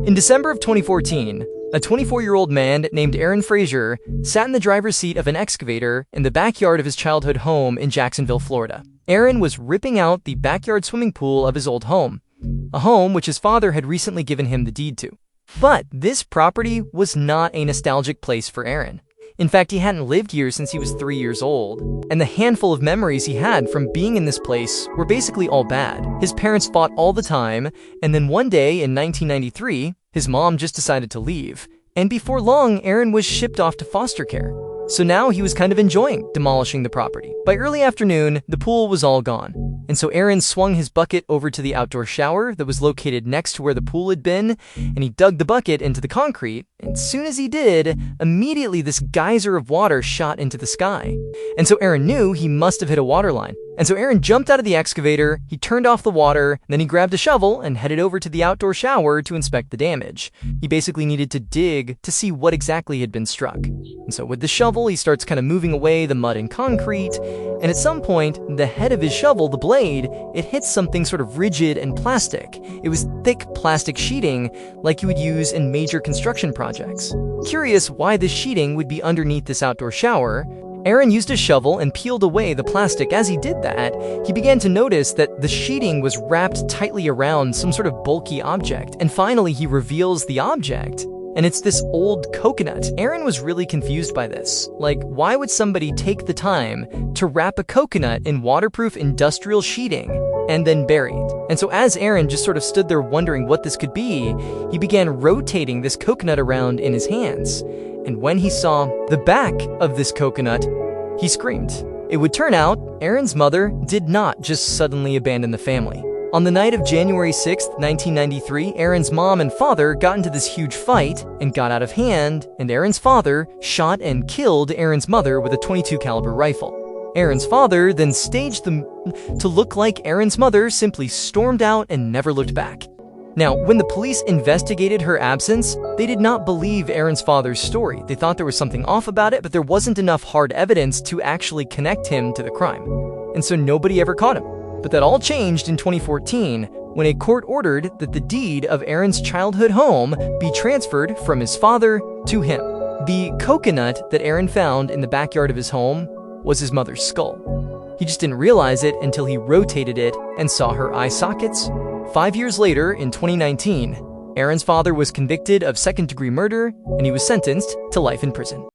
In December of 2014, a 24-year-old man named Aaron Frazier sat in the driver's seat of an excavator in the backyard of his childhood home in Jacksonville, Florida. Aaron was ripping out the backyard swimming pool of his old home, a home which his father had recently given him the deed to. But this property was not a nostalgic place for Aaron. In fact, he hadn't lived here since he was 3 years old, and the handful of memories he had from being in this place were basically all bad. His parents fought all the time, and then one day in 1993, his mom just decided to leave. And before long, Aaron was shipped off to foster care. So now he was kind of enjoying demolishing the property. By early afternoon, the pool was all gone. And so Aaron swung his bucket over to the outdoor shower that was located next to where the pool had been, and he dug the bucket into the concrete. And as soon as he did, immediately this geyser of water shot into the sky. And so Aaron knew he must have hit a water line. And so Aaron jumped out of the excavator, he turned off the water, then he grabbed a shovel and headed over to the outdoor shower to inspect the damage. He basically needed to dig to see what exactly had been struck. And so with the shovel, he starts kind of moving away the mud and concrete, and at some point, the head of his shovel, the blade, it hits something sort of rigid and plastic. It was thick plastic sheeting like you would use in major construction projects. Curious why this sheeting would be underneath this outdoor shower, Aaron used a shovel and peeled away the plastic. As he did that, he began to notice that the sheeting was wrapped tightly around some sort of bulky object, and finally he reveals the object. And it's this old coconut. Aaron was really confused by this. Like, why would somebody take the time to wrap a coconut in waterproof industrial sheeting and then bury it? And so as Aaron just sort of stood there wondering what this could be, he began rotating this coconut around in his hands. And when he saw the back of this coconut, he screamed. It would turn out Aaron's mother did not just suddenly abandon the family. On the night of January 6th, 1993, Aaron's mom and father got into this huge fight and got out of hand, and Aaron's father shot and killed Aaron's mother with a .22 caliber rifle. Aaron's father then staged them to look like Aaron's mother simply stormed out and never looked back. Now, when the police investigated her absence, they did not believe Aaron's father's story. They thought there was something off about it, but there wasn't enough hard evidence to actually connect him to the crime. And so nobody ever caught him. But that all changed in 2014 when a court ordered that the deed of Aaron's childhood home be transferred from his father to him. The coconut that Aaron found in the backyard of his home was his mother's skull. He just didn't realize it until he rotated it and saw her eye sockets. 5 years later, in 2019, Aaron's father was convicted of second-degree murder, and he was sentenced to life in prison.